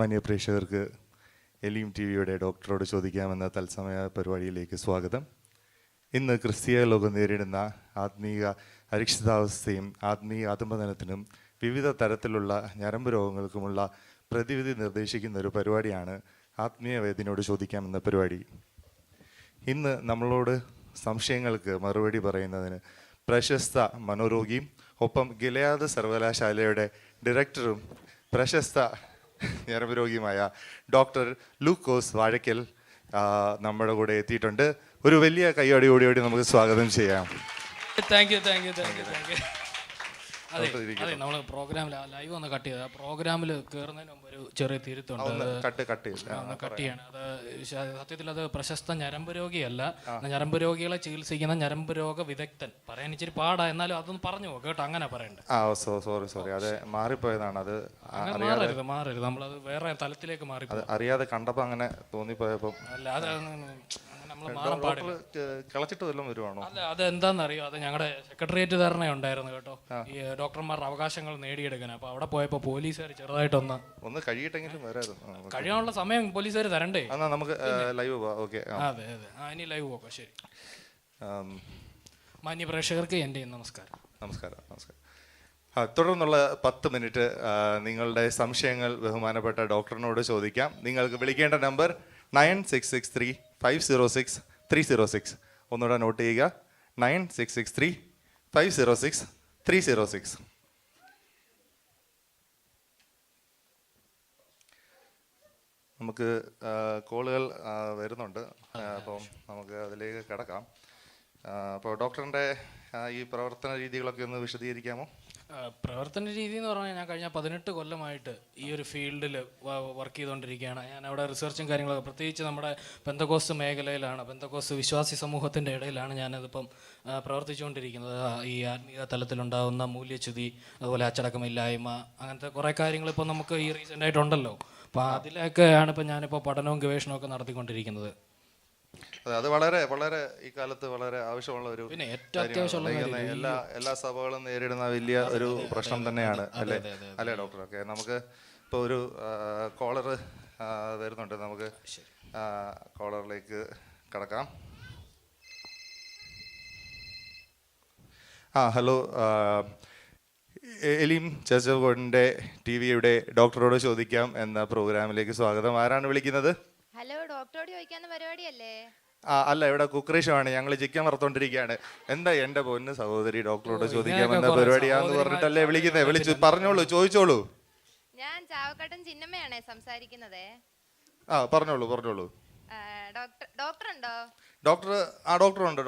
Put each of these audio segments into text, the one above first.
മാന്യ പ്രേക്ഷകർക്ക് എലീം ടി വിയുടെ ഡോക്ടറോട് ചോദിക്കാമെന്ന തത്സമയ പരിപാടിയിലേക്ക് സ്വാഗതം. ഇന്ന് ക്രിസ്തീയ ലോകം നേരിടുന്ന ആത്മീയ അരക്ഷിതാവസ്ഥയും ആത്മീയ ആത്മബന്ധനത്തിനും വിവിധ തരത്തിലുള്ള ഞരമ്പ് രോഗങ്ങൾക്കുമുള്ള പ്രതിവിധി നിർദ്ദേശിക്കുന്ന ഒരു പരിപാടിയാണ് ആത്മീയ വൈദ്യനോട് ചോദിക്കാമെന്ന പരിപാടി. ഇന്ന് നമ്മളോട് സംശയങ്ങൾക്ക് മറുപടി പറയുന്നതിന് പ്രശസ്ത മനോരോഗിയും ഒപ്പം ഗിലയാദ് സർവകലാശാലയുടെ ഡയറക്ടറും പ്രശസ്ത ഞരമ്പ് രോഗിയുമായ ഡോക്ടർ ലൂക്കോസ് വാഴക്കൽ നമ്മുടെ കൂടെ എത്തിയിട്ടുണ്ട്. ഒരു വലിയ കൈയോടി നമുക്ക് സ്വാഗതം ചെയ്യാം. Thank you. അതെ, നമ്മൾ പ്രോഗ്രാമിൽ ലൈവ് ഒന്ന് കട്ട് ചെയ്ത് പ്രോഗ്രാമിൽ കയറുന്നതിന് മുമ്പ് ഒരു ചെറിയ തിരുത്തുണ്ട്. കട്ട് ചെയ്യണം. അത് സത്യത്തിൽ അത് പ്രശസ്ത ഞരമ്പ് രോഗിയല്ല, ഞരമ്പ് രോഗികളെ ചികിത്സിക്കുന്ന ഞരമ്പ് രോഗ വിദഗ്ധൻ. പറയാൻ ഇച്ചിരി പാടാ, എന്നാലും അതൊന്ന് പറഞ്ഞു കേട്ടോ. അങ്ങനെ പറയണ്ടേ? സോറി അതെ, മാറിപ്പോയതാണ്. അത് മാറരുത്, നമ്മളത് വേറെ തലത്തിലേക്ക് മാറി അറിയാതെ കണ്ടപ്പോ അങ്ങനെ തോന്നിപ്പോയപ്പോ. അല്ല, അത് കളച്ചിട്ട് വല്ലതും വരുവാണോ? അല്ല, അതെന്താണെന്നറിയോ, അത് ഞങ്ങളുടെ സെക്രട്ടേറിയറ്റ് ധാരണ ഉണ്ടായിരുന്നു കേട്ടോ, ഈ ഡോക്ടർമാരുടെ അവകാശങ്ങൾ നേടിയെടുക്കാൻ. അപ്പൊ അവിടെ പോയപ്പോ പോലീസുകാർ ചെറുതായിട്ടൊന്ന് കഴിയിട്ടെങ്കിലും വരായിരുന്നു. കഴിയാനുള്ള സമയം പോലീസുകാർ തരണ്ടേ? നമുക്ക് ലൈവ് പോവാം. ഓക്കെ, അതെ ഇനി ലൈവ് പോകാം. ശരി. മാന്യ പ്രേക്ഷകർക്ക് എൻ്റെ നമസ്കാരം. തുടർന്നുള്ള 10 മിനിറ്റ് നിങ്ങളുടെ സംശയങ്ങൾ ബഹുമാനപ്പെട്ട ഡോക്ടറിനോട് ചോദിക്കാം. നിങ്ങൾക്ക് വിളിക്കേണ്ട നമ്പർ 9663-506-306. ഒന്നുകൂടെ നോട്ട് ചെയ്യുക, 9663-506-306. നമുക്ക് കോളുകൾ വരുന്നുണ്ട്, അപ്പം നമുക്ക് അതിലേക്ക് കിടക്കാം. അപ്പോൾ ഡോക്ടറിൻ്റെ ഈ പ്രവർത്തന രീതികളൊക്കെ ഒന്ന് വിശദീകരിക്കാമോ? പ്രവർത്തന രീതി എന്ന് പറഞ്ഞാൽ ഞാൻ കഴിഞ്ഞ 18 കൊല്ലമായിട്ട് ഈ ഒരു ഫീൽഡിൽ വർക്ക് ചെയ്തുകൊണ്ടിരിക്കുകയാണ്. ഞാൻ അവിടെ റിസർച്ചും കാര്യങ്ങളൊക്കെ, പ്രത്യേകിച്ച് നമ്മുടെ പെന്തക്കോസ്ത് മേഖലയിലാണ്, പെന്തക്കോസ്ത് വിശ്വാസി സമൂഹത്തിൻ്റെ ഇടയിലാണ് ഞാനതിപ്പം പ്രവർത്തിച്ചുകൊണ്ടിരിക്കുന്നത്. ഈ ആത്മീയ തലത്തിലുണ്ടാകുന്ന മൂല്യച്യുതി, അതുപോലെ അച്ചടക്കമില്ലായ്മ, അങ്ങനത്തെ കുറേ കാര്യങ്ങൾ ഇപ്പോൾ നമുക്ക് ഈ റീസെൻ്റായിട്ടുണ്ടല്ലോ. അപ്പോൾ അതിലൊക്കെയാണ് ഇപ്പം ഞാനിപ്പോൾ പഠനവും ഗവേഷണവും ഒക്കെ നടത്തിക്കൊണ്ടിരിക്കുന്നത്. അത് വളരെ വളരെ ഈ കാലത്ത് വളരെ ആവശ്യമുള്ള ഒരു, പിന്നെ ഏറ്റവും അത്യാവശ്യമുള്ള എല്ലാ സഭകളും നേരിടുന്ന വലിയ ഒരു പ്രശ്നം തന്നെയാണ് അല്ലേ ഡോക്ടർ? ഓക്കെ, നമുക്ക് ഇപ്പോൾ ഒരു കോളർ വരുന്നുണ്ട്, നമുക്ക് കോളറിലേക്ക് കടക്കാം. ഹലോ, എലീം ചർച്ച് ഓഫ് ഗോഡിൻ്റെ ടിവിയുടെ ഡോക്ടറോട് ചോദിക്കാം എന്ന പ്രോഗ്രാമിലേക്ക് സ്വാഗതം. ആരാണ് വിളിക്കുന്നത്? ഹലോ, ഡോക്ടറോട് ചോദിക്കാവുന്ന പരിപാടിയല്ലേ? അല്ല, ഇവിടെ കുക്കറി ഷോ ആണ്, ഞങ്ങൾ ചിക്കൻ വറുത്തോണ്ടിരിക്കുകയാണ്. എന്താ എന്റെ പൊന്ന് സഹോദരി, ഡോക്ടറോട് ചോദിക്കാമെന്ന പരിപാടിയാന്ന് പറഞ്ഞിട്ടല്ലേ വിളിക്കുന്നത്? വിളിച്ചു പറഞ്ഞോളൂ, ചോദിച്ചോളൂ. ഞാൻ ചാവക്കാട്ടൻ ചിന്നമ്മയാണേ സംസാരിക്കുന്നത്. പറഞ്ഞോളൂ. ഡോക്ടർ ഉണ്ടോ?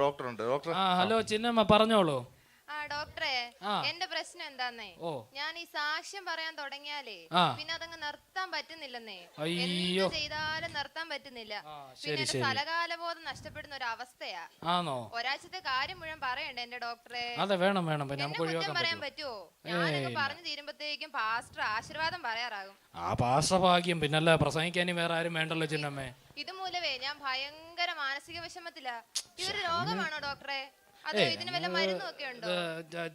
ഡോക്ടറുണ്ട്. ഹലോ ചിന്നമ്മ, പറഞ്ഞോളൂ. ഡോക്ടറെ, എന്റെ പ്രശ്നം എന്താന്നേ, ഞാൻ ഈ സാക്ഷ്യം പറയാൻ തുടങ്ങിയാലേ പിന്നെ അതങ്ങ് നിർത്താൻ പറ്റുന്നില്ലെന്നേ. എന്ത് ചെയ്താലും നിർത്താൻ പറ്റുന്നില്ല. പിന്നെ സ്ഥലകാലബോധം നഷ്ടപ്പെടുന്ന ഒരു അവസ്ഥയാ. ഒരാഴ്ചത്തെ കാര്യം മുഴുവൻ പറയണ്ടേ എന്റെ ഡോക്ടറെ? കുറ്റം പറയാൻ പറ്റുമോ? ഞാനൊക്കെ പറഞ്ഞു തീരുമ്പത്തേക്കും പാസ്റ്റർ ആശീർവാദം പറയാറാകും. പാസ്റ്റർ ഭാഗ്യം, പിന്നല്ല പ്രസംഗിക്കാനും വേറെ ആരും വേണ്ടല്ലോ ചിന്നമ്മേ. ഇതുമൂലമേ ഞാൻ ഭയങ്കര മാനസിക വിഷമത്തിലാ. ഇതൊരു രോഗമാണോ ഡോക്ടറെ?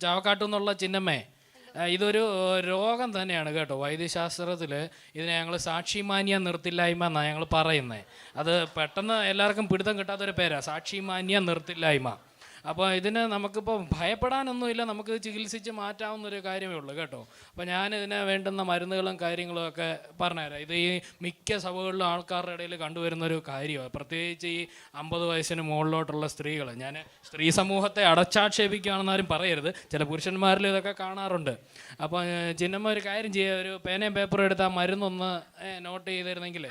ചാവക്കാട്ടുന്നുള്ള ചിന്നമ്മേ, ഇതൊരു രോഗം തന്നെയാണ് കേട്ടോ. വൈദ്യശാസ്ത്രത്തിൽ ഇതിനെ ഞങ്ങൾ സാക്ഷിമാന്യ നിർത്തില്ലായ്മ എന്നാണ് ഞങ്ങൾ പറയുന്നത്. അത് പെട്ടെന്ന് എല്ലാവർക്കും പിടുത്തം കിട്ടാത്തൊരു പേരാണ്, സാക്ഷിമാന്യ നിർത്തില്ലായ്മ. അപ്പോൾ ഇതിന് നമുക്കിപ്പോൾ ഭയപ്പെടാനൊന്നുമില്ല, നമുക്ക് ചികിത്സിച്ച് മാറ്റാവുന്നൊരു കാര്യമേ ഉള്ളൂ കേട്ടോ. അപ്പോൾ ഞാനിതിന് വേണ്ടുന്ന മരുന്നുകളും കാര്യങ്ങളും ഒക്കെ പറഞ്ഞുതരാം. ഇത് ഈ മിക്ക സഭകളിലും ആൾക്കാരുടെ ഇടയിൽ കണ്ടുവരുന്നൊരു കാര്യമാണ്, പ്രത്യേകിച്ച് ഈ 50 വയസ്സിന് മുകളിലോട്ടുള്ള സ്ത്രീകൾ. ഞാൻ സ്ത്രീ സമൂഹത്തെ അടച്ചാക്ഷേപിക്കുകയാണെന്നാരും പറയരുത്, ചില പുരുഷന്മാരിൽ ഇതൊക്കെ കാണാറുണ്ട്. അപ്പോൾ ചിന്നമ്മ ഒരു കാര്യം ചെയ്യുക, ഒരു പേനയും പേപ്പറും എടുത്ത് ആ മരുന്നൊന്ന് നോട്ട് ചെയ്തിരുന്നെങ്കിൽ.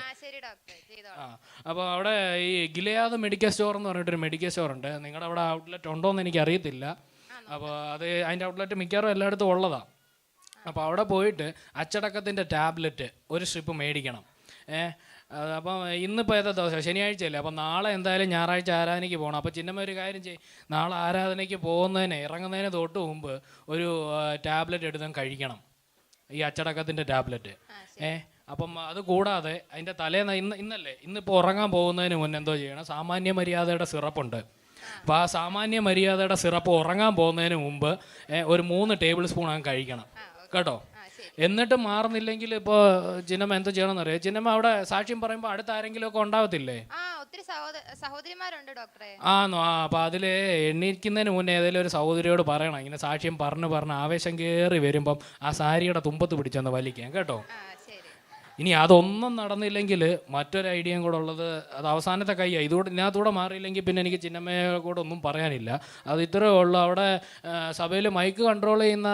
അപ്പോൾ അവിടെ ഈ ഗിലയാദ് മെഡിക്കൽ സ്റ്റോർ എന്ന് പറഞ്ഞിട്ടൊരു മെഡിക്കൽ സ്റ്റോർ ഉണ്ട്. നിങ്ങളുടെ അവിടെ ഔട്ട്ലെറ്റ് ഉണ്ടോയെന്ന് എനിക്ക് അറിയത്തില്ല. അപ്പോൾ അതിൻ്റെ ഔട്ട്ലെറ്റ് മിക്കവാറും എല്ലായിടത്തും ഉള്ളതാണ്. അപ്പോൾ അവിടെ പോയിട്ട് അച്ചടക്കത്തിൻ്റെ ടാബ്ലറ്റ് ഒരു സ്ട്രിപ്പ് മേടിക്കണം. അപ്പം ഇന്നിപ്പോൾ ഏതാ ദിവസം? ശനിയാഴ്ചയല്ലേ? അപ്പോൾ നാളെ എന്തായാലും ഞായറാഴ്ച ആരാധനയ്ക്ക് പോകണം. അപ്പോൾ ചിന്നമ്മ ഒരു കാര്യം ചെയ്യും, നാളെ ആരാധനയ്ക്ക് ഇറങ്ങുന്നതിന് തൊട്ട് മുമ്പ് ഒരു ടാബ്ലറ്റ് എടുത്തും കഴിക്കണം, ഈ അച്ചടക്കത്തിൻ്റെ ടാബ്ലറ്റ്. അപ്പം അത് കൂടാതെ അതിൻ്റെ തലേന്ന് ഇന്നിപ്പോൾ ഉറങ്ങാൻ പോകുന്നതിന് മുന്നേ എന്തോ ചെയ്യണം, സാമാന്യ മര്യാദയുടെ സിറപ്പുണ്ട്. അപ്പോൾ ആ സാമാന്യ മര്യാദയുടെ സിറപ്പ് ഉറങ്ങാൻ പോകുന്നതിന് മുമ്പ് ഒരു 3 ടേബിൾ സ്പൂൺ അങ്ങ് കഴിക്കണം കേട്ടോ. എന്നിട്ട് മാറുന്നില്ലെങ്കിൽ ഇപ്പോൾ ചിന്നമ്മ എന്താ ചെയ്യണമെന്ന് അറിയാം. ചിന്നമ്മ അവിടെ സാക്ഷ്യം പറയുമ്പോൾ അടുത്ത് ആരെങ്കിലും ഒക്കെ ഉണ്ടാവത്തില്ലേ? ആ ഒത്തിരി സഹോദരിമാരുണ്ട് ഡോക്ടറെ. ആണോ? അപ്പോൾ അതിൽ എണ്ണീക്കുന്നതിന് മുന്നേ ഏതെങ്കിലും ഒരു സഹോദരിയോട് പറയണം, ഇങ്ങനെ സാക്ഷ്യം പറഞ്ഞ് ആവേശം കയറി വരുമ്പം ആ സാരിയുടെ തുമ്പത്ത് പിടിച്ചൊന്ന് വലിക്കാം കേട്ടോ. ആ ശരി. ഇനി അതൊന്നും നടന്നില്ലെങ്കിൽ മറ്റൊരു ഐഡിയയും കൂടെ ഉള്ളത്, അത് അവസാനത്തെ കൈയാണ്. ഇതിനകത്തൂടെ മാറിയില്ലെങ്കിൽ പിന്നെ എനിക്ക് ചിന്നമ്മയെ കൂടെ ഒന്നും പറയാനില്ല. അത് ഇത്രയേ ഉള്ളൂ. അവിടെ സഭയിൽ മൈക്ക് കൺട്രോൾ ചെയ്യുന്ന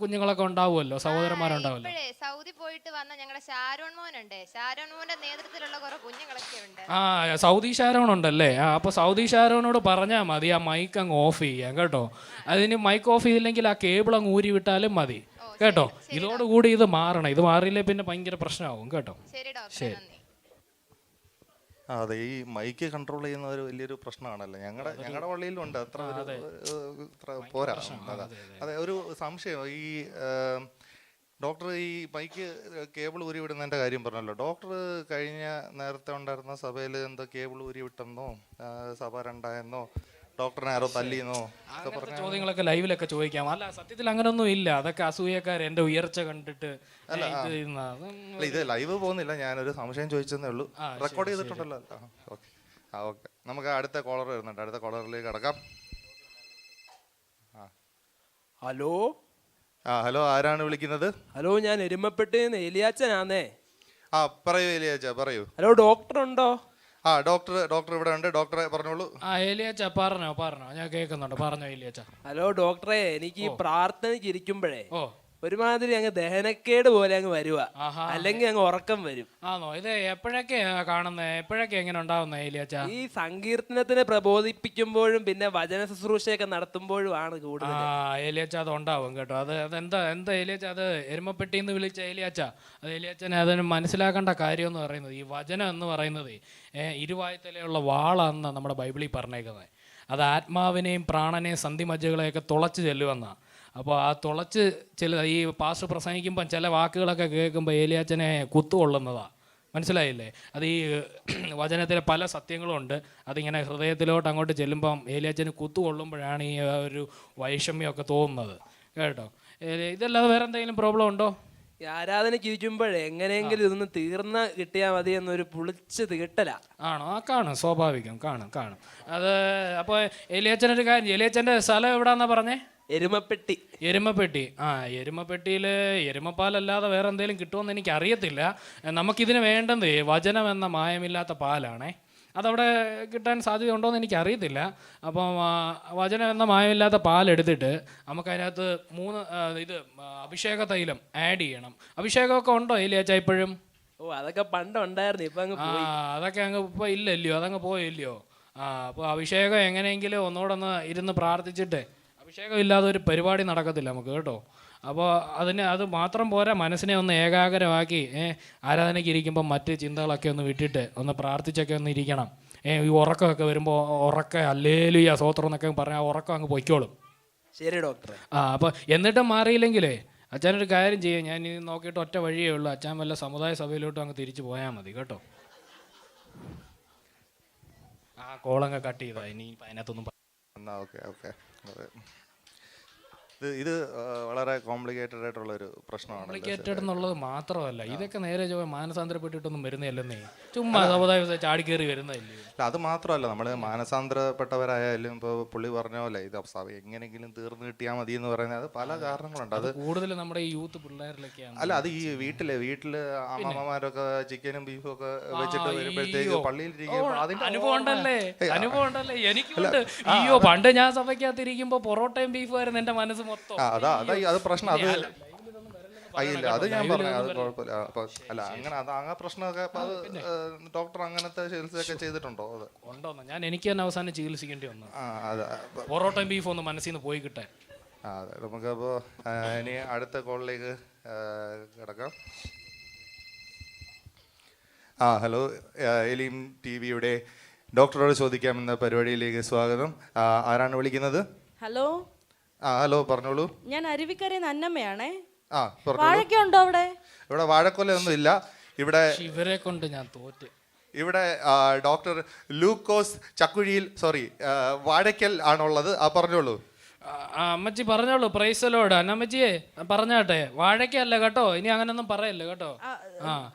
കുഞ്ഞുങ്ങളൊക്കെ ഉണ്ടാവുമല്ലോ, സഹോദരന്മാരുണ്ടാവുമല്ലോ. സൗദി പോയിട്ട് വന്ന ഞങ്ങളുടെ ഷാരോൺ മോനുണ്ട്. ഷാരോൺ മോന്റെ നേതൃത്വത്തിലുള്ള കുറെ കുഞ്ഞുങ്ങളൊക്കെ ഉണ്ട്. ആ സൗദി ഷാരോൺ ഉണ്ടല്ലേ? അപ്പോൾ സൗദി ഷാരോനോട് പറഞ്ഞാൽ മതി ആ മൈക്ക് അങ്ങ് ഓഫ് ചെയ്യാം കേട്ടോ. അതിന് മൈക്ക് ഓഫ് ചെയ്തില്ലെങ്കിൽ ആ കേബിൾ അങ്ങ് ഊരി വിട്ടാലും മതി കേട്ടോ. ഇതോടുകൂടി ഇത് മാറണം. ഇത് മാറിയില്ലേ പിന്നെ ഭയങ്കര പ്രശ്നമാകും കേട്ടോ. ശരി. അതെ, ഈ മൈക്ക് കൺട്രോൾ ചെയ്യുന്ന ഒരു വലിയൊരു പ്രശ്നമാണല്ലോ. ഞങ്ങളുടെ പള്ളിയിലുണ്ട്. അത്ര പോരാ. അതെ, ഒരു സംശയം. ഈ ഡോക്ടർ ഈ മൈക്ക് കേബിൾ ഊരി വിടുന്നതിൻ്റെ കാര്യം പറഞ്ഞല്ലോ. ഡോക്ടർ കഴിഞ്ഞ നേരത്തെ ഉണ്ടായിരുന്ന സഭയിൽ എന്തോ കേബിൾ ഊരി വിട്ടെന്നോ സഭ രണ്ടായെന്നോ ഡോക്ടറിനെ ആരോ തല്ലിയെന്നോ ചോദ്യങ്ങളൊക്കെ ലൈവിലൊക്കെ ചോദിക്കാം. അല്ല, സത്യത്തിൽ അങ്ങനൊന്നും ഇല്ല. അതൊക്കെ അസൂയക്കാർ എൻ്റെ ഉയർച്ച കണ്ടിട്ട്. ഇത് ലൈവ് പോകുന്നില്ല, ഞാനൊരു സംശയം ചോദിച്ചതേ ഉള്ളൂ. റെക്കോർഡ് ചെയ്തിട്ടുണ്ടല്ലോ. ഓക്കെ. ഓക്കെ, നമുക്ക് അടുത്ത കോളർ വരുന്നുണ്ട്. അടുത്ത കോളറിലേക്ക് കടക്കാം. ഹലോ. ഹലോ, ആരാണ് വിളിക്കുന്നത്? ഹലോ, ഞാൻ എരുമപ്പെട്ടിന്ന് എലിയാച്ചനാന്നേ. പറയൂ എലിയാച്ച, പറയൂ. ഹലോ, ഡോക്ടർ ഉണ്ടോ? ഡോക്ടർ ഇവിടെ ഉണ്ട്. ഡോക്ടറെ പറഞ്ഞോളൂ. എലിയാച്ച പറഞ്ഞോ, ഞാൻ കേൾക്കുന്നുണ്ട്. പറഞ്ഞോ എലിയാച്ച. ഹലോ ഡോക്ടറെ, എനിക്ക് ഈ പ്രാർത്ഥനയ്ക്ക് ഇരിക്കുമ്പോഴേ ഒരുമാതിരി അങ്ങ് ദഹനക്കേട് പോലെ അങ്ങ് വരുക, അല്ലെങ്കിൽ അങ്ങ് ഉറക്കം വരും. ആണോ? ഇത് എപ്പോഴൊക്കെയാ കാണുന്നത്? എപ്പോഴൊക്കെ എങ്ങനെ ഉണ്ടാവുന്നത് എലിയാച്ച? ഈ സങ്കീർത്തനത്തിനെ പ്രബോധിപ്പിക്കുമ്പോഴും പിന്നെ വചന ശുശ്രൂഷയൊക്കെ നടത്തുമ്പോഴും ആണ് കൂടുതൽ. എലിയാച്ച അത് ഉണ്ടാവും കേട്ടോ. എന്താ എലിയാച്ച, അത് എരുമപ്പെട്ടിന്ന് വിളിച്ച എലിയാച്ച, അത് എലിയാച്ചനെ അതിന് മനസ്സിലാക്കേണ്ട കാര്യം എന്ന് പറയുന്നത്, ഈ വചനം എന്ന് പറയുന്നത് ഇരുവായ്ത്തലയുള്ള വാളാണെന്നാണ് നമ്മുടെ ബൈബിളിൽ പറഞ്ഞേക്കുന്നത്. അത് ആത്മാവിനെയും പ്രാണനെയും സന്ധിമജ്ജകളെയൊക്കെ തുളച്ച് ചെല്ലുമെന്നാണ്. അപ്പോൾ ആ തുളച്ച് ഈ പാസ്റ്റർ പ്രസംഗിക്കുമ്പം ചില വാക്കുകളൊക്കെ കേൾക്കുമ്പോൾ ഏലിയാച്ചനെ കുത്തുകൊള്ളുന്നതാണ്. മനസ്സിലായില്ലേ? അത് ഈ വചനത്തിലെ പല സത്യങ്ങളും ഉണ്ട്. അതിങ്ങനെ ഹൃദയത്തിലോട്ട് അങ്ങോട്ട് ചെല്ലുമ്പം ഏലിയാച്ചന് കുത്തുകൊള്ളുമ്പോഴാണ് ഈ ഒരു വൈഷമ്യമൊക്കെ തോന്നുന്നത് കേട്ടോ. ഇതല്ലാതെ വേറെ എന്തെങ്കിലും പ്രോബ്ലം ഉണ്ടോ? ഈ ആരാധനയ്ക്ക് ഇരിക്കുമ്പോഴേ എങ്ങനെയെങ്കിലും ഇതൊന്ന് തീർന്ന് കിട്ടിയാൽ മതി എന്നൊരു പുളിച്ച് തീട്ടല. ആണോ? കാണും, സ്വാഭാവികം. കാണും. അത് അപ്പോൾ ഏലിയാച്ചനൊരു കാര്യം, ഏലിയാച്ചൻ്റെ സ്ഥലം എവിടാന്നാ പറഞ്ഞേ? എരുമപ്പെട്ടി. എരുമപ്പെട്ടിയിൽ എരുമപ്പാലല്ലാതെ വേറെ എന്തെങ്കിലും കിട്ടുമെന്ന് എനിക്ക് അറിയത്തില്ല. നമുക്കിതിന് വേണ്ടത് വചനം എന്ന മായമില്ലാത്ത പാലാണേ. അതവിടെ കിട്ടാൻ സാധ്യത ഉണ്ടോയെന്ന് എനിക്കറിയത്തില്ല. അപ്പം വചനം എന്ന മായമില്ലാത്ത പാലെടുത്തിട്ട് നമുക്കതിനകത്ത് 3 അഭിഷേക തൈലം ആഡ് ചെയ്യണം. അഭിഷേകമൊക്കെ ഉണ്ടോ എലിയാച്ച ഇപ്പോഴും? അതൊക്കെ പണ്ടുണ്ടായിരുന്നു, ഇപ്പം അങ്ങ് പോയി. അതൊക്കെ അങ്ങ് ഇപ്പോൾ ഇല്ലല്ലോ, അതങ്ങ് പോയില്ലയോ? അപ്പോൾ അഭിഷേകം എങ്ങനെയെങ്കിലും ഒന്നുകൂടെ ഇരുന്ന് പ്രാർത്ഥിച്ചിട്ട്, അഭിഷേകം ഇല്ലാതെ ഒരു പരിപാടി നടക്കത്തില്ല നമുക്ക് കേട്ടോ. അപ്പോൾ അത് മാത്രം പോരാ, മനസ്സിനെ ഒന്ന് ഏകാഗ്രമാക്കി ആരാധനയ്ക്ക് ഇരിക്കുമ്പോൾ മറ്റ് ചിന്തകളൊക്കെ ഒന്ന് വിട്ടിട്ട് ഒന്ന് പ്രാർത്ഥിച്ചൊക്കെ ഒന്ന് ഇരിക്കണം. ഈ ഉറക്കമൊക്കെ വരുമ്പോൾ ഹല്ലേലൂയ സ്തോത്രം എന്നൊക്കെ പറഞ്ഞാൽ ഉറക്കം അങ്ങ് പൊയ്ക്കോളും. ശരി ഡോക്ടർ. അപ്പോൾ എന്നിട്ടും മാറിയില്ലെങ്കിലേ അച്ഛനൊരു കാര്യം ചെയ്യും. ഞാൻ ഇനി നോക്കിയിട്ട് ഒറ്റ വഴിയേ ഉള്ളൂ. അച്ഛൻ വല്ല സമുദായ സഭയിലോട്ടും അങ്ങ് തിരിച്ചു പോയാൽ മതി കേട്ടോ. കോളങ്ങ് കട്ട് ചെയ്താ, ഇനി അതിനകത്തൊന്നും. ഓക്കെ. ഇത് വളരെ കോംപ്ലിക്കേറ്റഡ് ആയിട്ടുള്ള ഒരു പ്രശ്നമാണ്. കോംപ്ലിക്കേറ്റഡ് എന്നുള്ളത് മാത്രമല്ല, ഇതൊക്കെ നേരെ മാനസാന്തരപ്പെട്ടിട്ടൊന്നും വരുന്നില്ലെന്നേ, ചുമ്മാ സമുദായ ചാടി കയറി വരുന്നതല്ലേ. അത് മാത്രമല്ല, നമ്മൾ മാനസാന്തരപ്പെട്ടവരായാലും ഇപ്പോൾ പുള്ളി പറഞ്ഞ പോലെ ഇത് എങ്ങനെയെങ്കിലും തീർന്നു കിട്ടിയാൽ മതി എന്ന് പറയുന്നത് അത് പല കാരണങ്ങളുണ്ട്. അത് കൂടുതൽ നമ്മുടെ ഈ യൂത്ത് പിള്ളേരിലൊക്കെയാണ്. അല്ല, അത് ഈ വീട്ടില് അമ്മമാരൊക്കെ ചിക്കനും ബീഫും ഒക്കെ വെച്ചിട്ട് വരുമ്പോഴത്തേക്ക് പള്ളിയിൽ അനുഭവം ഉണ്ടല്ലേ? എനിക്കുണ്ട്. അയ്യോ, പണ്ട് ഞാൻ സഭയ്ക്കകത്തിരിക്കുമ്പോ പൊറോട്ടയും ബീഫും ആയിരുന്നു എന്റെ മനസ്സ് മൊത്തം. അത് പ്രശ്നം. അത് അത് ഞാൻ പറഞ്ഞു, അത് കുഴപ്പമില്ല. അല്ല, അങ്ങനെ ആ പ്രശ്നമൊക്കെ ഡോക്ടർ അങ്ങനത്തെ ചികിത്സയൊക്കെ ചെയ്തിട്ടുണ്ടോ? ഉണ്ടോന്ന് എനിക്ക് തന്നെ അവസാനം ചികിത്സിക്കേണ്ടി വന്നു. പൊറോട്ടയും ബീഫും ഒന്ന് മനസ്സിൽ നിന്ന് പോയി കിട്ടാൻ. അതെ, നമുക്കപ്പോൾ ഇനി അടുത്ത കോളിലേക്ക് കിടക്കാം. ഹലോ, എലീം TV-യുടെ ഡോക്ടറോട് ചോദിക്കാമെന്ന പരിപാടിയിലേക്ക് സ്വാഗതം. ആരാണ് വിളിക്കുന്നത്? ഹലോ. ഹലോ, പറഞ്ഞോളൂ. ഞാൻ അരുവിക്കരയിൽ നിന്ന് അന്നമ്മയാണേ. വാഴക്കുണ്ടോ അവിടെ? ഇവിടെ വാഴക്കൊലയൊന്നും ഇല്ല. ഇവിടെ ഇവരെ കൊണ്ട് ഞാൻ തോറ്റ്. ഇവിടെ ഡോക്ടർ ലൂക്കോസ് ചക്കുഴിയിൽ വാഴയ്ക്കൽ ആണുള്ളത്. പറഞ്ഞോളൂ. അമ്മച്ചി പറഞ്ഞോളൂ, പ്രൈസലോട്. അന്നമ്മച്ചിയെ പറഞ്ഞാട്ടെ, വാഴയ്ക്കല്ല കേട്ടോ, ഇനി അങ്ങനൊന്നും പറയല്ലേ കേട്ടോ.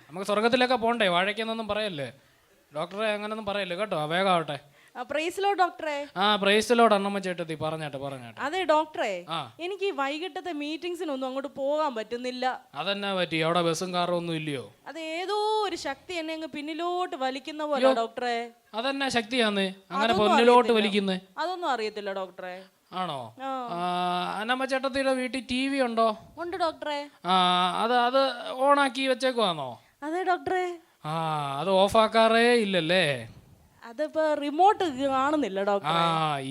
നമുക്ക് സ്വർഗത്തിലൊക്കെ പോണ്ടേ, വാഴയ്ക്കെന്നൊന്നും പറയല്ലേ ഡോക്ടറെ, അങ്ങനൊന്നും പറയല്ലേ കേട്ടോ. വേഗം ആവട്ടെ. പ്രൈസിലോ ഡോക്ടറെ. പ്രൈസലോട് അന്നമ്മ ചേട്ടത്തി. പറഞ്ഞാട്ടെ. അതെ ഡോക്ടറെ, എനിക്ക് വൈകിട്ടത്തെ മീറ്റിംഗ്സിനൊന്നും അങ്ങോട്ട് പോകാൻ പറ്റുന്നില്ല. അതെന്നാ പറ്റി? അവിടെ ബസ്സും കാറും ഒന്നും ഇല്ലയോ? അത് ഏതോ ഒരു ശക്തി എന്നെ അങ്ങ് പിന്നിലോട്ട് വലിക്കുന്ന പോലെ ഡോക്ടറെ. അതെന്നാ ശക്തിയാന്ന് അങ്ങനെ പിന്നിലോട്ട് വലിക്കുന്നേ? അതൊന്നും അറിയത്തില്ല ഡോക്ടറെ. ആണോ? അന്നമ്മ ചേട്ടത്തിയുടെ വീട്ടിൽ TV ഉണ്ടോ? ഉണ്ട് ഡോക്ടറെ. അത് ഓണാക്കി വെച്ചേക്കുവാന്നോ? അതെ ഡോക്ടറെ. അത് ഓഫാക്കാറേ ഇല്ലല്ലേ? അതിപ്പോ റിമോട്ട് കാണുന്നില്ല ഡോക്ടർ.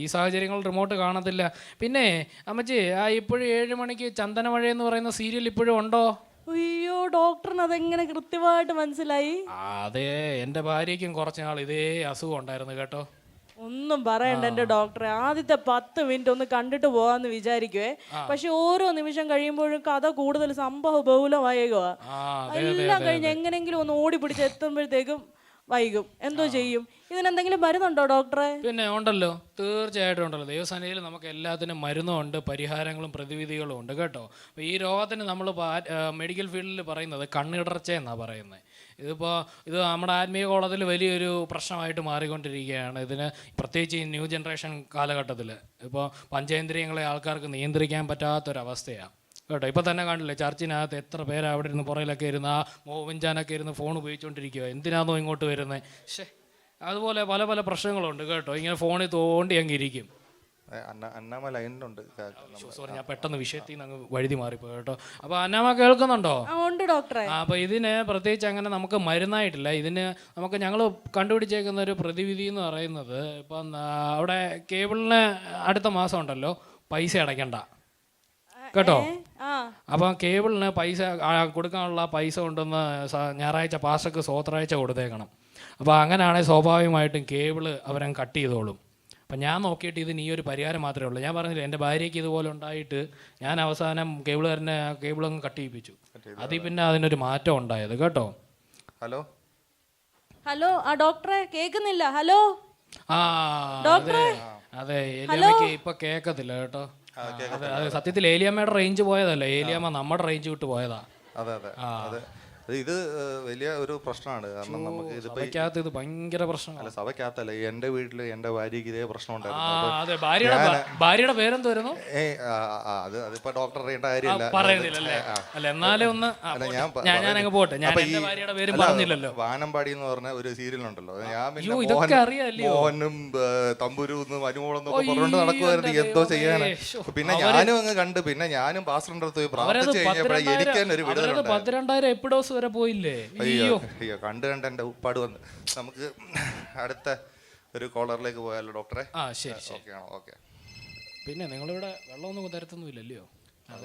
ഈ സാഹചര്യങ്ങൾ റിമോട്ട് കാണത്തില്ല. പിന്നെ അമ്മച്ചി, ഇപ്പോഴും 7 മണിക്ക് ചന്ദനമഴ എന്ന് പറയുന്ന സീരിയൽ ഇപ്പോഴും ഉണ്ടോ? അയ്യോ ഡോക്ടറിന് അതെങ്ങനെ കൃത്യമായിട്ട് മനസ്സിലായി? അതെ, എൻ്റെ ഭാര്യയ്ക്കും കുറച്ച് നാൾ ഇതേ അസുഖം ഉണ്ടായിരുന്നു കേട്ടോ. ഒന്നും പറയണ്ട എന്റെ ഡോക്ടറെ. ആദ്യത്തെ 10 മിനിറ്റ് ഒന്ന് കണ്ടിട്ട് പോവാന്ന് വിചാരിക്കുവേ, പക്ഷെ ഓരോ നിമിഷം കഴിയുമ്പോഴും കഥ കൂടുതൽ സംഭവ ബഹുലമായേക്കുവാ. എല്ലാം കഴിഞ്ഞ് എങ്ങനെങ്കിലും ഒന്ന് ഓടി പിടിച്ച് എത്തുമ്പോഴത്തേക്കും വൈകും. എന്തോ ചെയ്യും? ഇതിനെന്തെങ്കിലും മരുന്നുണ്ടോ ഡോക്ടറെ? പിന്നെ ഉണ്ടല്ലോ, തീർച്ചയായിട്ടും ഉണ്ടല്ലോ. ദൈവസേനയിൽ നമുക്ക് എല്ലാത്തിനും മരുന്നുണ്ട്, പരിഹാരങ്ങളും പ്രതിവിധികളും ഉണ്ട് കേട്ടോ. അപ്പോൾ ഈ രോഗത്തിന് നമ്മൾ മെഡിക്കൽ ഫീൽഡിൽ പറയുന്നത് കണ്ണിടർച്ച എന്നാണ് പറയുന്നത്. ഇത് നമ്മുടെ ആത്മീയ കോളത്തിൽ വലിയൊരു പ്രശ്നമായിട്ട് മാറിക്കൊണ്ടിരിക്കുകയാണ്. ഇതിന് പ്രത്യേകിച്ച് ഈ ന്യൂ ജനറേഷൻ കാലഘട്ടത്തിൽ ഇപ്പോൾ പഞ്ചേന്ദ്രിയങ്ങളെ ആൾക്കാർക്ക് നിയന്ത്രിക്കാൻ പറ്റാത്തൊരവസ്ഥയാണ് കേട്ടോ. ഇപ്പം തന്നെ കാണില്ലേ, ചർച്ചിനകത്ത് എത്ര പേര് അവിടെ ഇരുന്ന് പുറയിലൊക്കെ ഇരുന്ന് മോവിഞ്ചാനൊക്കെ ഇരുന്ന് ഫോൺ ഉപയോഗിച്ചുകൊണ്ടിരിക്കുക. എന്തിനാണോ ഇങ്ങോട്ട് വരുന്നത്? അതുപോലെ പല പല പ്രശ്നങ്ങളുണ്ട് കേട്ടോ. ഇങ്ങനെ ഫോണിൽ തോണ്ടി അങ്ങ് ഇരിക്കും. സോറി, ഞാൻ പെട്ടെന്ന് വിഷയത്തിൽ നിന്ന് അങ്ങ് വഴുതി മാറിപ്പോ കേട്ടോ. അപ്പോൾ അന്നാമ കേൾക്കുന്നുണ്ടോ? ഉണ്ട് ഡോക്ടറെ. അപ്പോൾ ഇതിന് പ്രത്യേകിച്ച് അങ്ങനെ നമുക്ക് മരുന്നായിട്ടില്ല. ഇതിന് ഞങ്ങൾ കണ്ടുപിടിച്ചേക്കുന്ന ഒരു പ്രതിവിധി എന്ന് പറയുന്നത്, ഇപ്പം അവിടെ കേബിളിന് അടുത്ത മാസം ഉണ്ടല്ലോ പൈസ അടയ്ക്കണ്ട കേട്ടോ. അപ്പം കേബിളിന് പൈസ കൊടുക്കാനുള്ള പൈസ കൊണ്ടുവന്ന് ഞായറാഴ്ച പാസ്റ്റർക്ക് സ്വോത്രാഴ്ച കൊടുത്തേക്കണം. അപ്പോൾ അങ്ങനെയാണെങ്കിൽ സ്വാഭാവികമായിട്ടും കേബിള് അവരങ്ങ് കട്ട് ചെയ്തോളും. അപ്പം ഞാൻ നോക്കിയിട്ട് ഇതിന് ഈ ഒരു പരിഹാരം മാത്രമേ ഉള്ളൂ. ഞാൻ പറഞ്ഞില്ല, എൻ്റെ ഭാര്യയ്ക്ക് ഇതുപോലെ ഉണ്ടായിട്ട് ഞാൻ അവസാനം കേബിളുകാരനെ കേബിളങ്ങ് കട്ട് ചെയ്യിപ്പിച്ചു. അതിൽ പിന്നെ അതിനൊരു മാറ്റം ഉണ്ടായത് കേട്ടോ. ഹലോ ഡോക്ടറെ, കേൾക്കുന്നില്ല? ഹലോ ഡോക്ടറെ. അതെ, ഏലിയമ്മയ്ക്ക് ഇപ്പൊ കേൾക്കത്തില്ല കേട്ടോ. അതെ, സത്യത്തിൽ ഏലിയമ്മയുടെ റേഞ്ച് പോയതല്ല, ഏലിയമ്മ നമ്മുടെ റേഞ്ച് വിട്ട് പോയതാ. ഇത് വലിയ ഒരു പ്രശ്നമാണ്. കാരണം നമുക്ക് സഭയ്ക്കകത്ത് ഇത് ഭയങ്കര പ്രശ്നമല്ല. സഭയ്ക്കകത്തല്ല, എന്റെ വീട്ടില് എന്റെ ഭാര്യക്ക് ഇതേ പ്രശ്നം ഉണ്ടായിരുന്നു. ഭാര്യയുടെ പേരെന്ത് വരുന്നു? അതിപ്പോ ഡോക്ടർ അറിയേണ്ട കാര്യമില്ല, പറയുന്നില്ലല്ലേ? അല്ല, എന്നാലും ഒന്ന് ഞാൻ അങ്ങ് പോട്ടെ. ഞാൻ എന്റെ ഭാര്യയുടെ പേര് പറഞ്ഞില്ലല്ലോ. വാനമ്പാടി എന്ന് പറഞ്ഞ ഒരു സീരിയൽ ഉണ്ടല്ലോ, ഞാൻ ഇതൊക്കെ അറിയാമല്ലോ. മോഹനും തമ്പുരൂന്ന് മരുമോളെന്നൊക്കെ പറഞ്ഞുകൊണ്ട് നടക്കുമായിരുന്നു. എന്തോ ചെയ്യാന്. പിന്നെ ഞാനും അങ്ങ് കണ്ട്, പിന്നെ ഞാനും പാസ്റ്ററിന്റെ അടുത്ത് പോയി പ്രാർത്ഥിച്ചു കഴിഞ്ഞപ്പോഴേ എനിക്ക് തന്നെ ഒരു വിടുതൽ 12,000 എപ്പിഡോസ് വരെ പോയില്ലേ? അയ്യോ കണ്ട് എന്റെ ഉപ്പാട് വന്ന്. നമുക്ക് അടുത്ത ഒരു കോളറിലേക്ക് പോയാലോ ഡോക്ടറെ? ശരി. ഓക്കെ. പിന്നെ നിങ്ങളിവിടെ വെള്ളമൊന്നും തരത്തൊന്നുമില്ലല്ലോ.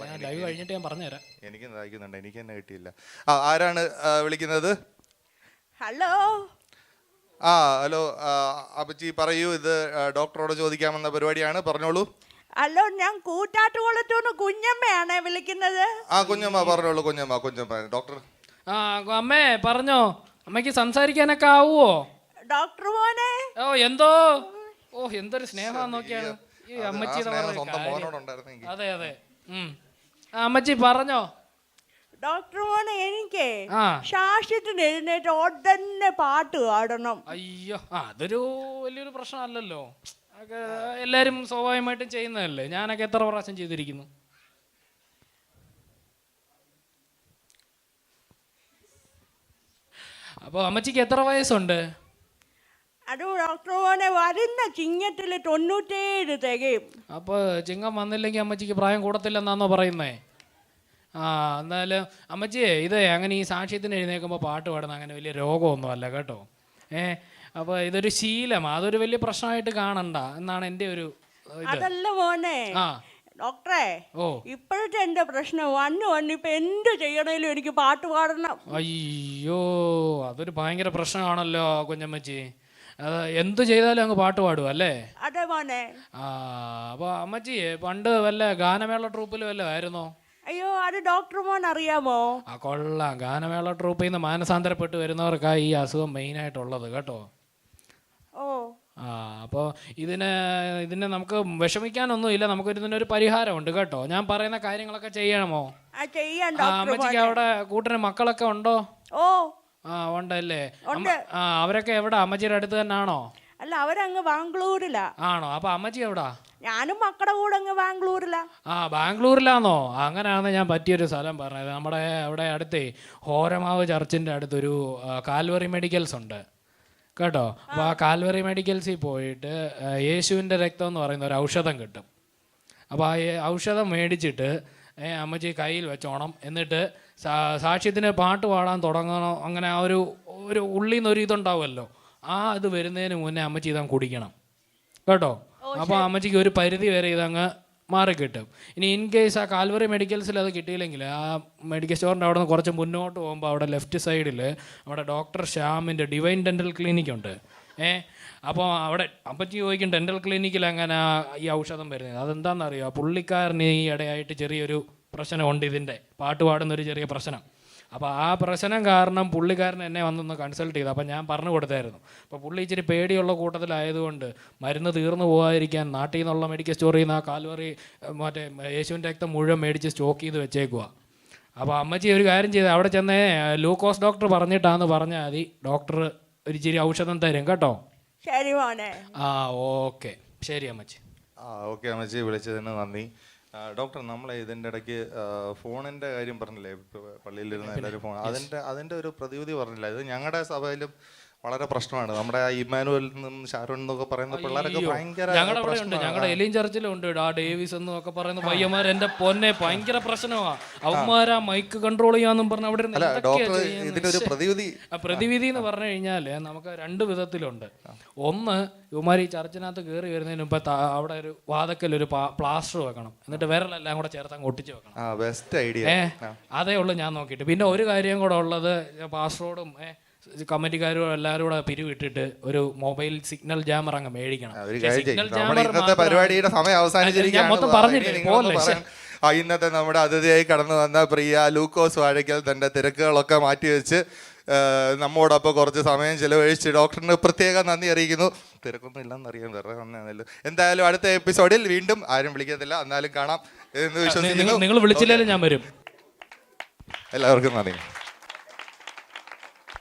ഞാൻ ലൈവ് കഴിഞ്ഞിട്ട് ഞാൻ പറഞ്ഞുതരാം. എനിക്ക് ദാഹിക്കുന്നുണ്ട്, എനിക്ക് തന്നെ കിട്ടിയില്ല. ആരാണ് വിളിക്കുന്നത്? ഹലോ. ഹലോ അപ്പച്ചി പറയൂ, ഇത് ഡോക്ടറോട് ചോദിക്കാമെന്ന പരിപാടിയാണ്, പറഞ്ഞോളൂ. ഹലോ, ഞാൻ കൂറ്റാട്ടുകുളത്തുനിന്ന് കുഞ്ഞമ്മയാണ് വിളിക്കുന്നത്. കുഞ്ഞമ്മ പറഞ്ഞോളൂ. കുഞ്ഞമ്മ ഡോക്ടർ. അമ്മേ പറഞ്ഞോ. അമ്മയ്ക്ക് സംസാരിക്കാനൊക്കെ ആവുമോ? ഡോക്ടർ മോനെ. എന്തോ എന്തൊരു സ്നേഹം നോക്കിയാണ് ഈ അമ്മച്ചി. അതെ അമ്മച്ചി പറഞ്ഞോ. ഡോക്ടർ മോനെ, എനിക്ക് ശാസ്ത്രത്തിന് എഴുന്നേറ്റ് ഉടനെ പാട്ട് പാടണം. അയ്യോ, അതൊരു വലിയൊരു പ്രശ്നമല്ലല്ലോ. എല്ലാരും സ്വാഭാവികമായിട്ടും ചെയ്യുന്നതല്ലേ. ഞാനൊക്കെ എത്ര പ്രാവശ്യം ചെയ്തിരിക്കുന്നു. അപ്പോൾ അമ്മച്ചിക്ക് എത്ര വയസ്സുണ്ട്? അത് ഡോക്ടർ മോനെ, വരുന്ന ചിങ്ങത്തിൽ 97 തികയും. അപ്പോൾ ചിങ്ങം വന്നില്ലെങ്കിൽ അമ്മച്ചിക്ക് പ്രായം കൂടത്തില്ലെന്നാണോ പറയുന്നേ? എന്നാലും അമ്മച്ചിയെ, ഇത് അങ്ങനെ ഈ സാക്ഷ്യത്തിന് എഴുന്നേൽക്കുമ്പോൾ പാട്ട് പാടുന്ന അങ്ങനെ വലിയ രോഗമൊന്നും അല്ല കേട്ടോ. അപ്പോൾ ഇതൊരു ശീലമാണ്, അതൊരു വലിയ പ്രശ്നമായിട്ട് കാണണ്ട എന്നാണ് എൻ്റെ ഒരു ഇത്. അതല്ല മോനെ ഡോക്ടറെ, ഇപ്പോഴത്തെ എന്റെ പ്രശ്നം വന്നു ഇപ്പൊ എന്ത് ചെയ്യണേലും എനിക്ക് പാട്ട് പാടണം. അയ്യോ, അതൊരു ഭയങ്കര പ്രശ്നമാണല്ലോ കുഞ്ഞമ്മച്ചി. എന്ത് ചെയ്താലും അങ്ങ് പാട്ട് പാടും അല്ലേ? അതെ മോനെ. അപ്പൊ അമ്മച്ചി പണ്ട് വല്ല ഗാനമേള ട്രൂപ്പിൽ വല്ല ആയിരുന്നോ? അയ്യോ, അത് ഡോക്ടർ മോൻ അറിയാമോ? കൊള്ളാം. ഗാനമേള ട്രൂപ്പിൽ നിന്ന് മാനസാന്തരപ്പെട്ട് വരുന്നവർക്കാണ് ഈ അസുഖം മെയിനായിട്ടുള്ളത് കേട്ടോ. അപ്പോൾ ഇതിനെ നമുക്ക് വിഷമിക്കാനൊന്നുമില്ല, നമുക്ക് ഇതിനൊരു പരിഹാരമുണ്ട് കേട്ടോ. ഞാൻ പറയുന്ന കാര്യങ്ങളൊക്കെ ചെയ്യണമോ? അമ്മച്ചിക്ക് അവിടെ കൂട്ടിന് മക്കളൊക്കെ ഉണ്ടോ? ഓ ഉണ്ടല്ലേ. അവരൊക്കെ എവിടെ? അമ്മച്ചിയുടെ അടുത്ത് തന്നെ ആണോ? അല്ല, അവരങ്ങ് ബാംഗ്ലൂരിലാ. ആണോ? അപ്പൊ അമ്മച്ചി എവിടാ? ഞാനും മക്കളുടെ കൂടെ അങ്ങ് ബാംഗ്ലൂരിലാ. ബാംഗ്ലൂരിലാണോ? അങ്ങനെയാണ് ഞാൻ പറ്റിയൊരു സ്ഥലം പറഞ്ഞത്. നമ്മുടെ അവിടെ അടുത്തേ ഹോരമാവ് ചർച്ചിൻ്റെ അടുത്തൊരു കാൽവറി മെഡിക്കൽസ് ഉണ്ട് കേട്ടോ. അപ്പോൾ ആ കാൽവറി മെഡിക്കൽസിൽ പോയിട്ട് യേശുവിൻ്റെ രക്തം എന്ന് പറയുന്ന ഒരു ഔഷധം കിട്ടും. അപ്പോൾ ആ ഔഷധം മേടിച്ചിട്ട് അമ്മച്ചി കയ്യിൽ വെച്ചോണം. എന്നിട്ട് സാക്ഷ്യത്തിന് പാട്ട് പാടാൻ തുടങ്ങണം. അങ്ങനെ ആ ഒരു ഉള്ളിൽ നിന്നൊരു ഇതുണ്ടാവുമല്ലോ, ഇത് വരുന്നതിന് മുന്നേ അമ്മച്ചി ഇതങ്ങ് കുടിക്കണം കേട്ടോ. അപ്പോൾ അമ്മച്ചിക്ക് ഒരു പരിധി വരെ ഇതങ്ങ് മാറിക്കിട്ടും. ഇനി ഇൻ കേസ് ആ കാൽവറി മെഡിക്കൽസിൽ അത് കിട്ടിയില്ലെങ്കിൽ ആ മെഡിക്കൽ സ്റ്റോറിൻ്റെ അവിടെ നിന്ന് കുറച്ച് മുന്നോട്ട് പോകുമ്പോൾ അവിടെ ലെഫ്റ്റ് സൈഡിൽ അവിടെ ഡോക്ടർ ശ്യാമിൻ്റെ ഡിവൈൻ ഡെൻ്റൽ ക്ലിനിക് ഉണ്ട്. അപ്പോൾ അവിടെ അപ്പച്ചി ചോദിക്കും ഡെൻ്റൽ ക്ലിനിക്കിൽ അങ്ങനെ ഈ ഔഷധം വരുന്നത് അതെന്താണെന്നറിയോ? പുള്ളിക്കാരന് ഈ ഇടയായിട്ട് ചെറിയൊരു പ്രശ്നമുണ്ട്, ഇതിൻ്റെ പാട്ട് പാടുന്നൊരു ചെറിയ പ്രശ്നം. അപ്പോൾ ആ പ്രശ്നം കാരണം പുള്ളിക്കാരൻ എന്നെ വന്നൊന്ന് കൺസൾട്ട് ചെയ്തു. അപ്പോൾ ഞാൻ പറഞ്ഞു കൊടുത്തായിരുന്നു. അപ്പോൾ പുള്ളി ഇച്ചിരി പേടിയുള്ള കൂട്ടത്തിലായതുകൊണ്ട് മരുന്ന് തീർന്നു പോകാതിരിക്കാൻ നാട്ടിൽ നിന്നുള്ള മെഡിക്കൽ സ്റ്റോറിൽ നിന്ന് ആ കാൽവറി മറ്റേ യേശുവിൻ്റെ രക്തം മുഴുവൻ മേടിച്ച് സ്റ്റോക്ക് ചെയ്ത് വെച്ചേക്കുക. അപ്പോൾ അമ്മച്ചി ഒരു കാര്യം ചെയ്ത് അവിടെ ചെന്നേ ലൂക്കോസ് ഡോക്ടർ പറഞ്ഞിട്ടാന്ന് പറഞ്ഞാൽ മതി, ഡോക്ടർ ഒരു ഇച്ചിരി ഔഷധം തരും കേട്ടോ. ശരി മോനെ. ഓക്കെ, ശരി അമ്മച്ചി. ഓക്കെ അമ്മച്ചി, വിളിച്ചതിന് നന്ദി. ഡോക്ടർ, നമ്മൾ ഇതിൻ്റെ ഇടയ്ക്ക് ഫോണിൻ്റെ കാര്യം പറഞ്ഞില്ലേ, പള്ളിയിലിരുന്ന എല്ലാവരും ഫോൺ, അതിൻ്റെ ഒരു പ്രതിവിധി പറഞ്ഞില്ല. ഇത് ഞങ്ങളുടെ സഭയിലും വളരെ പ്രശ്നമാണ്. നമ്മുടെ ഇമ്മാനുവൽ നിന്നും ഷാരോൺ എന്നൊക്കെ പറയുന്ന പിള്ളേരൊക്കെ ഭയങ്കര ഞങ്ങളുടെ എലിയൻ ചർച്ചിലും ഉണ്ട് ആ ഡേവിസ് എന്നൊക്കെ പറയുന്ന പയ്യന്മാർ. എന്റെ പൊന്നെ ഭയങ്കര പ്രശ്നമാണ്. അവന്മാരാ മൈക്ക് കൺട്രോൾ ചെയ്യാന്നും പറഞ്ഞ അവിടെ പ്രതിവിധി എന്ന് പറഞ്ഞു കഴിഞ്ഞാല് നമുക്ക് രണ്ട് വിധത്തിലുണ്ട്. ഒന്ന്, ഇവന്മാർ ഈ ചർച്ചിനകത്ത് കയറി വരുന്നതിന് മുമ്പ് അവിടെ ഒരു വാതക്കൽ ഒരു പ്ലാസ്റ്റർ വെക്കണം, എന്നിട്ട് വിരലെല്ലാം കൂടെ ചേർത്ത് അങ്ങ് ഒട്ടിച്ച് വെക്കണം. Best idea. അതേ ഉള്ളൂ ഞാൻ നോക്കിയിട്ട്. പിന്നെ ഒരു കാര്യം കൂടെ ഉള്ളത്, പാസ്വേഡും കമ്മിറ്റിക്കാരും എല്ലാവരും കൂടെ പിരിവിട്ടിട്ട് ഒരു മൊബൈൽ സിഗ്നൽ ജാമർ അങ്ങ് മേടിക്കണം. പരിപാടിയുടെ സമയം അവസാനിച്ചിരിക്കുകയാണ്. ഇന്നത്തെ നമ്മുടെ അതിഥിയായി കടന്നു വന്ന പ്രിയ ലൂക്കോസ് വാഴയ്ക്കൽ തന്റെ തിരക്കുകളൊക്കെ മാറ്റിവെച്ച് നമ്മോടൊപ്പം കുറച്ച് സമയം ചിലവഴിച്ച് ഡോക്ടറിന് പ്രത്യേകം നന്ദി അറിയിക്കുന്നു. തിരക്കൊന്നും ഇല്ലെന്നറിയാം, വേറെ നന്ദിയാണല്ലോ. എന്തായാലും അടുത്ത എപ്പിസോഡിൽ വീണ്ടും ആരും വിളിക്കത്തില്ല, എന്നാലും കാണാം എന്ന് വിശ്വസിക്കുന്നു. നിങ്ങൾ വിളിച്ചില്ലെങ്കിലും ഞാൻ വരും. എല്ലാവർക്കും നന്ദി.